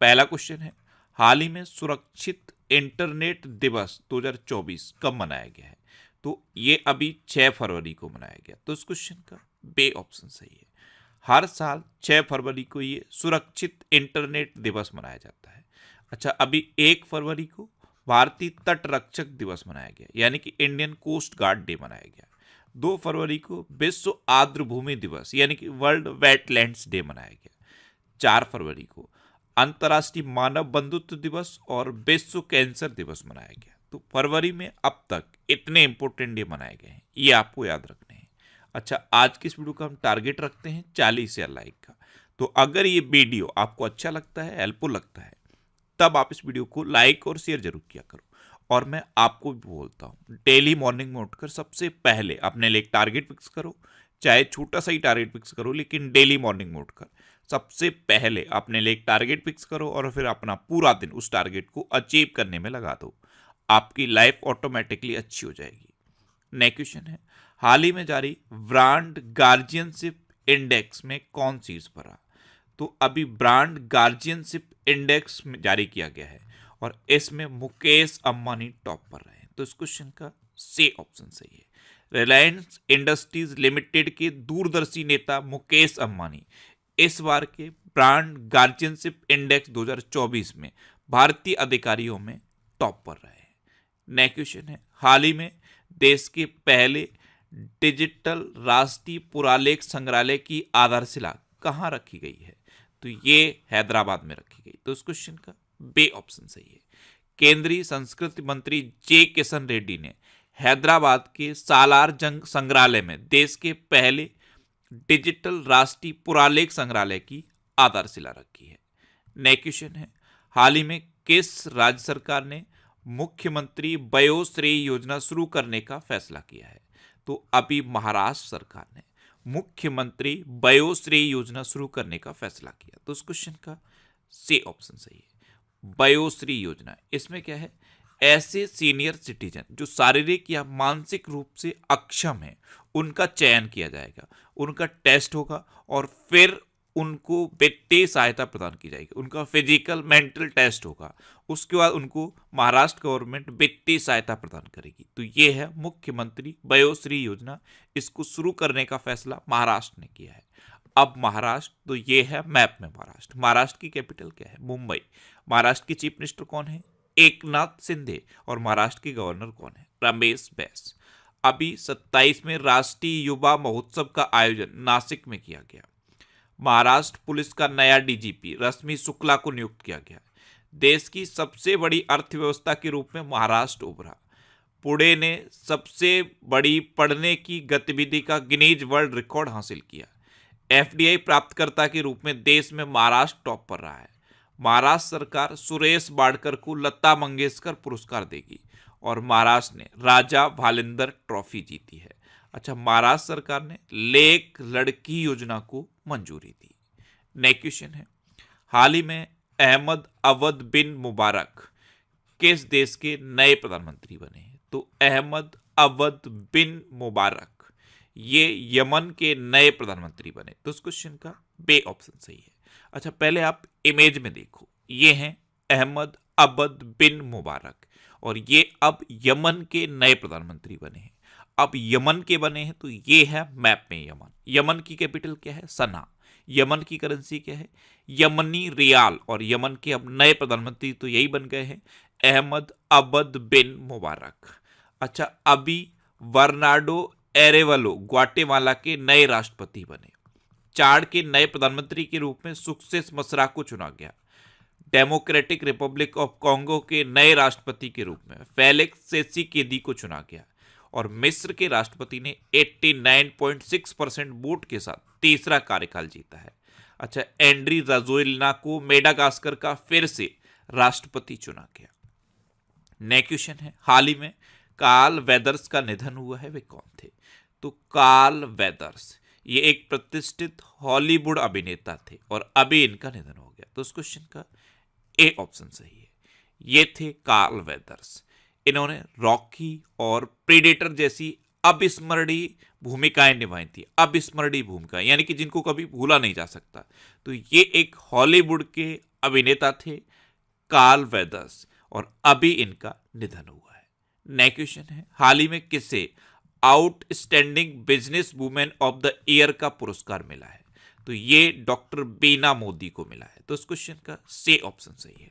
पहला क्वेश्चन है, हाल ही में सुरक्षित इंटरनेट दिवस 2024 कब मनाया गया है? तो ये अभी 6 फरवरी को मनाया गया। तो इस क्वेश्चन का बे ऑप्शन सही है। हर साल 6 फरवरी को ये सुरक्षित इंटरनेट दिवस मनाया जाता है। अच्छा, अभी 1 फरवरी को भारतीय तट रक्षक दिवस मनाया गया, यानी कि इंडियन कोस्ट गार्ड डे मनाया गया। 2 फरवरी को विश्व आर्द्र भूमि दिवस यानी कि वर्ल्ड वेटलैंड्स डे मनाया गया। 4 फरवरी को अंतर्राष्ट्रीय मानव बंधुत्व दिवस और विश्व कैंसर दिवस मनाया गया। तो फरवरी में अब तक इतने इंपॉर्टेंट डे मनाए गए हैं, ये आपको याद रखने हैं। अच्छा, आज की इस वीडियो का हम टारगेट रखते हैं 40,000 लाइक का। तो अगर ये वीडियो आपको अच्छा लगता है, हेल्पफुल लगता है, तब आप इस वीडियो को लाइक और शेयर जरूर किया करो। और मैं आपको भी बोलता हूँ, डेली मॉर्निंग में उठकर सबसे पहले अपने लिए एक टारगेट फिक्स करो, चाहे छोटा सा ही टारगेट फिक्स करो, लेकिन डेली मॉर्निंग में उठकर सबसे पहले अपने लिए एक टारगेट फिक्स करो और फिर अपना पूरा दिन उस टारगेट को अचीव करने में लगा दो। आपकी लाइफ ऑटोमेटिकली अच्छी हो जाएगी। नेक्स्ट क्वेश्चन है, हाल ही में जारी ब्रांड गार्जियनशिप इंडेक्स में कौन शीर्ष पर रहा? तो अभी ब्रांड गार्जियनशिप इंडेक्स में जारी किया गया है और इसमें मुकेश अंबानी टॉप पर रहे हैं। तो इस क्वेश्चन का सी ऑप्शन सही है। रिलायंस इंडस्ट्रीज लिमिटेड के दूरदर्शी नेता मुकेश अंबानी इस बार के ब्रांड गार्जियनशिप इंडेक्स 2024 में भारतीय अधिकारियों में टॉप पर रहे हैं। नेक्स्ट क्वेश्चन है, हाल ही में देश के पहले डिजिटल राष्ट्रीय पुरालेख संग्रहालय की आधारशिला कहाँ रखी गई है? तो ये हैदराबाद में रखी गई। तो इस क्वेश्चन का बे ऑप्शन सही है। केंद्रीय संस्कृति मंत्री जे किशन रेड्डी ने हैदराबाद के सालार जंग संग्रहालय में देश के पहले डिजिटल राष्ट्रीय पुरालेख संग्रहालय की आधारशिला रखी है। नेक्स्ट क्वेश्चन है, हाल ही में किस राज्य सरकार ने मुख्यमंत्री वयोश्री योजना शुरू करने का फैसला किया है? तो अभी महाराष्ट्र सरकार ने मुख्यमंत्री वयोश्री योजना शुरू करने का फैसला किया। तो इस क्वेश्चन का सी ऑप्शन सही है। वयोश्री योजना, इसमें क्या है, ऐसे सीनियर सिटीजन जो शारीरिक या मानसिक रूप से अक्षम है उनका चयन किया जाएगा, उनका टेस्ट होगा और फिर उनको वित्तीय सहायता प्रदान की जाएगी। उनका फिजिकल मेंटल टेस्ट होगा, उसके बाद उनको महाराष्ट्र गवर्नमेंट वित्तीय सहायता प्रदान करेगी। तो ये है मुख्यमंत्री वयोश्री योजना, इसको शुरू करने का फैसला महाराष्ट्र ने किया है। अब महाराष्ट्र, तो ये है मैप में महाराष्ट्र। महाराष्ट्र की कैपिटल क्या है? मुंबई। महाराष्ट्र की चीफ मिनिस्टर कौन है? एकनाथ शिंदे। और महाराष्ट्र के गवर्नर कौन है? रमेश बैस। अभी 27वें राष्ट्रीय युवा महोत्सव का आयोजन नासिक में किया गया। महाराष्ट्र पुलिस का नया डीजीपी रश्मि शुक्ला को नियुक्त किया गया। देश की सबसे बड़ी अर्थव्यवस्था के रूप में महाराष्ट्र उभरा। पुणे ने सबसे बड़ी पढ़ने की गतिविधि का गिनीज वर्ल्ड रिकॉर्ड हासिल किया। एफडीआई प्राप्तकर्ता के रूप में देश में महाराष्ट्र टॉप पर रहा है। महाराष्ट्र सरकार सुरेश वाडकर को लता मंगेशकर पुरस्कार देगी और महाराष्ट्र ने राजा भालिंदर ट्रॉफी जीती है। अच्छा, महाराष्ट्र सरकार ने लेक लड़की योजना को मंजूरी दी। नेक्स्ट क्वेश्चन है, हाल ही में अहमद अवद बिन मुबारक किस देश के नए प्रधानमंत्री बने हैं? तो अहमद अवद बिन मुबारक ये यमन के नए प्रधानमंत्री बने। तो इस क्वेश्चन का बे ऑप्शन सही है। अच्छा, पहले आप इमेज में देखो, ये हैं अहमद अवद बिन मुबारक और ये अब यमन के नए प्रधानमंत्री बने हैं। अब यमन के बने हैं तो ये है मैप में यमन। यमन की कैपिटल क्या है? सना। यमन की करेंसी क्या है? यमनी रियाल। और यमन के अब नए प्रधानमंत्री तो यही बन गए हैं, अहमद अवद बिन मुबारक। अच्छा, अभी बर्नार्डो एरेवलो ग्वाटेमाला के नए राष्ट्रपति बने। चाड के नए प्रधानमंत्री के रूप में सुक्सेस मसरा को चुना गया। डेमोक्रेटिक रिपब्लिक ऑफ कॉन्गो के नए राष्ट्रपति के रूप में फेलिक्स त्सेत्सीकेदी को चुना गया और मिस्र के राष्ट्रपति ने 89.6% वोट के साथ तीसरा कार्यकाल जीता है। अच्छा, एंड्री राजोइलिना को मेडागास्कर का फिर से राष्ट्रपति चुना गया। नेक्स्ट क्वेश्चन है, हाल ही में कार्ल वेदर्स का निधन हुआ है, वे कौन थे? तो कार्ल वेदर्स ये एक प्रतिष्ठित हॉलीवुड अभिनेता थे और अभी इनका निधन हो गया। तो उस क्वेश्चन का ए ऑप्शन सही है। ये थे कार्ल वेदर्स। इन्होंने रॉकी और प्रेडेटर जैसी अविस्मरणीय भूमिकाएं निभाई थी। अविस्मरणीय भूमिका यानी कि जिनको कभी भूला नहीं जा सकता। तो ये एक हॉलीवुड के अभिनेता थे कार्ल वेदर्स और अभी इनका निधन हुआ है। नेक्स्ट क्वेश्चन है, हाल ही में किसे outstanding business women of the year का पुरस्कार मिला है? तो ये डॉक्टर बीना मोदी को मिला है। तो इस क्वेश्चन का सी ऑप्शन सही है,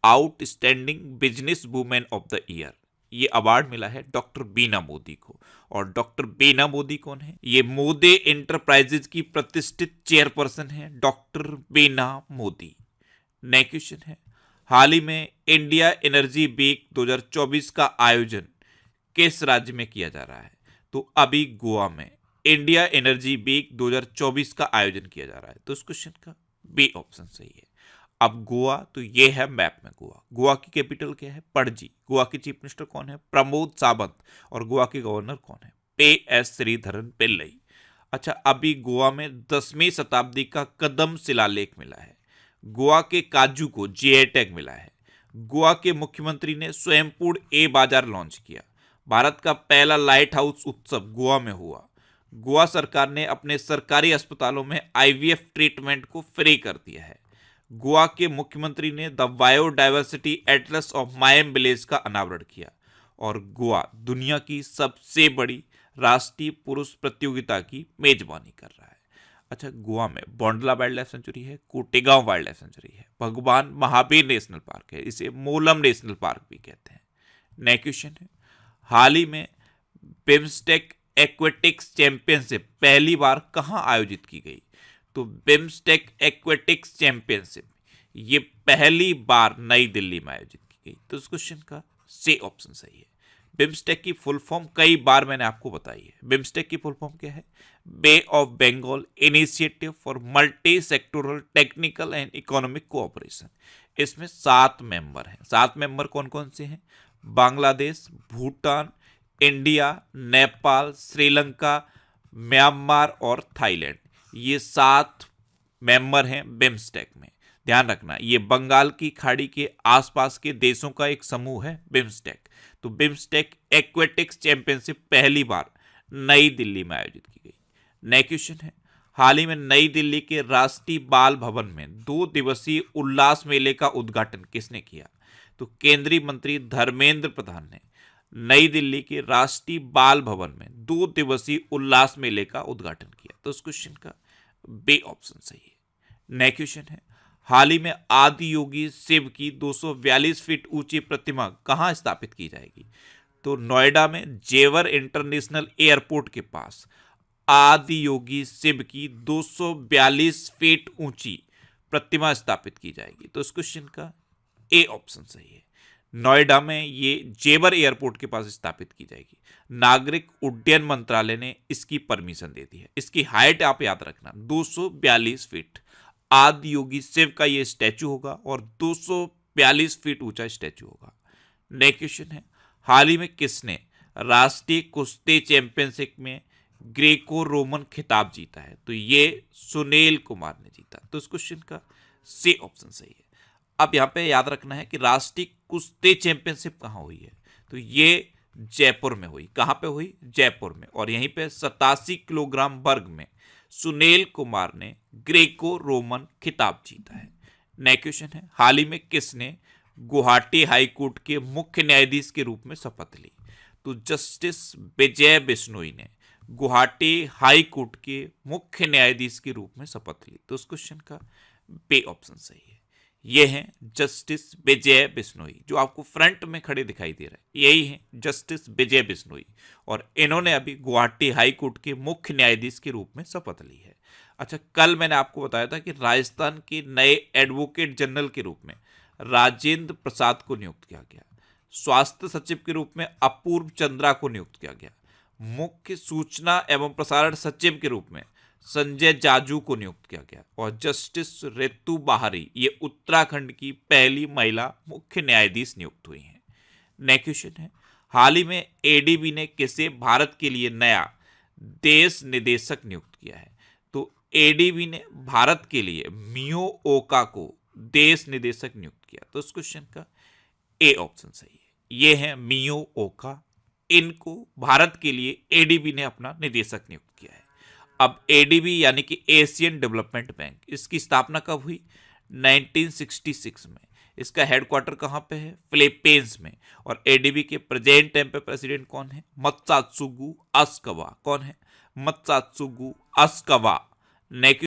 outstanding business women of the year. ये अवार्ड मिला है डॉक्टर बीना मोदी को। और डॉक्टर बीना मोदी कौन है? ये मोदी इंटरप्राइजेज की प्रतिष्ठित चेयरपर्सन है डॉक्टर बीना मोदी। नेक्स्ट क्वेश्चन है, हाल ही में इंडिया एनर्जी वीक 2024 का आयोजन किस राज्य में किया जा रहा है? तो अभी गोवा में इंडिया एनर्जी वीक 2024 का आयोजन किया जा रहा है। तो इस क्वेश्चन का बी ऑप्शन सही है। अब गोवा, तो ये है मैप में गोवा। गोवा की कैपिटल क्या है? पणजी। गोवा के चीफ मिनिस्टर कौन है? प्रमोद सावंत। और गोवा के गवर्नर कौन है? PS श्रीधरन पिल्लई। अच्छा, अभी गोवा में 10वीं शताब्दी का कदम शिलालेख मिला है। गोवा के काजू को जीआई टैग मिला है। गोवा के मुख्यमंत्री ने स्वयंपूर्ण ए बाजार लॉन्च किया। भारत का पहला लाइट हाउस उत्सव गोवा में हुआ। गोवा सरकार ने अपने सरकारी अस्पतालों में IVF ट्रीटमेंट को फ्री कर दिया है। गोवा के मुख्यमंत्री ने the biodiversity Atlas of मायम village का अनावरण किया। और गोवा दुनिया की सबसे बड़ी राष्ट्रीय पुरुष प्रतियोगिता की मेजबानी कर रहा है। अच्छा, गोवा में बोंडला वाइल्ड लाइफ सेंचुरी है, कोटेगांव वाइल्ड लाइफ सेंचुरी है, भगवान महावीर नेशनल पार्क है, इसे मोलम नेशनल पार्क भी कहते हैं। नेक्स्ट क्वेश्चन है, हाल ही में बिम्स्टेक एक्वेटिक्स चैंपियनशिप पहली बार कहां आयोजित की गई? तो बिम्स्टेक एक्वेटिक्स चैंपियनशिप ये पहली बार नई दिल्ली में आयोजित की गई। तो इस क्वेश्चन का सी ऑप्शन सही है। बिम्स्टेक की फुल फॉर्म कई बार मैंने आपको बताई है। बिम्स्टेक की फुल फॉर्म क्या है? Bay of Bengal initiative for multi sectoral technical and economic cooperation. इसमें 7 मेंबर हैं। 7 मेंबर कौन कौन से हैं? बांग्लादेश, भूटान, इंडिया, नेपाल, श्रीलंका, म्यांमार और थाईलैंड। ये 7 मेंबर हैं बिम्स्टेक में। ध्यान रखना, ये बंगाल की खाड़ी के आसपास के देशों का एक समूह है बिम्स्टेक। तो बिम्स्टेक एक्वेटिक्स चैंपियनशिप पहली बार नई दिल्ली में आयोजित की गई। नेक्स्ट क्वेश्चन है, हाल ही में नई दिल्ली के राष्ट्रीय बाल भवन में 2 दिवसीय उल्लास मेले का उद्घाटन किसने किया? तो केंद्रीय मंत्री धर्मेंद्र प्रधान ने नई दिल्ली के राष्ट्रीय बाल भवन में 2 दिवसीय उल्लास मेले का उद्घाटन किया। तो इस क्वेश्चन का बी ऑप्शन सही है। नेक्स्ट क्वेश्चन है, हाल ही में आदि योगी शिव की 242 फीट ऊंची प्रतिमा कहां स्थापित की जाएगी? तो नोएडा में जेवर इंटरनेशनल एयरपोर्ट के पास आदि योगी शिव की 242 फीट ऊंची प्रतिमा स्थापित की जाएगी। तो इस क्वेश्चन का ए ऑप्शन सही है। नोएडा में ये जेवर एयरपोर्ट के पास स्थापित की जाएगी। नागरिक उड्डयन मंत्रालय ने इसकी परमिशन दे दी है। इसकी हाइट आप याद रखना 242 फीट। आदि योगी शिव का ये स्टैचू होगा और 242 फीट ऊंचा स्टैचू होगा। नेक्स्ट क्वेश्चन है, हाल ही में किसने राष्ट्रीय कुश्ती चैंपियनशिप में ग्रेको रोमन खिताब जीता है? तो ये सुनील कुमार ने जीता। तो इस क्वेश्चन का सी ऑप्शन सही है। अब यहाँ पे याद रखना है कि राष्ट्रीय कुश्ती चैंपियनशिप कहाँ हुई है? तो ये जयपुर में हुई। कहाँ पे हुई? जयपुर में। और यहीं पे 87 किलोग्राम वर्ग में सुनील कुमार ने ग्रेको रोमन खिताब जीता है। नेक्स्ट क्वेश्चन है, हाल ही में किसने गुवाहाटी हाई कोर्ट के मुख्य न्यायाधीश के रूप में शपथ ली? तो जस्टिस विजय बिश्नोई ने गुवाहाटी हाई कोर्ट के मुख्य न्यायाधीश के रूप में शपथ ली। तो उस क्वेश्चन का बी ऑप्शन सही है। ये हैं जस्टिस विजय बिश्नोई, जो आपको फ्रंट में खड़े दिखाई दे रहे हैं, यही हैं जस्टिस विजय बिश्नोई। और इन्होंने अभी गुवाहाटी हाई कोर्ट के मुख्य न्यायाधीश के रूप में शपथ ली है। अच्छा, कल मैंने आपको बताया था कि राजस्थान के नए एडवोकेट जनरल के रूप में राजेंद्र प्रसाद को नियुक्त किया गया। स्वास्थ्य सचिव के रूप में अपूर्व चंद्रा को नियुक्त किया गया। मुख्य सूचना एवं प्रसारण सचिव के रूप में संजय जाजू को नियुक्त किया गया। और जस्टिस रितु बाहरी ये उत्तराखंड की पहली महिला मुख्य न्यायाधीश नियुक्त हुई हैं। नेक्स्ट क्वेश्चन है, हाल ही में एडीबी ने किसे भारत के लिए नया देश निदेशक नियुक्त किया है? तो एडीबी ने भारत के लिए मियो ओका को देश निदेशक नियुक्त किया। तो इस क्वेश्चन का ए ऑप्शन सही है। ये है मियो ओका। इनको भारत के लिए एडीबी ने अपना निदेशक नियुक्त किया है। अब एडीबी यानी कि एशियन डेवलपमेंट बैंक, इसकी स्थापना कब हुई? 1966 में। इसका हेडक्वार्टर कहाँ पे है? फिलीपींस में। और एडीबी के प्रेजेंट टाइम पे प्रेसिडेंट कौन है? मत्सात्सुगु अस्कावा। कौन है? मत्सात्सुगु अस्कावा।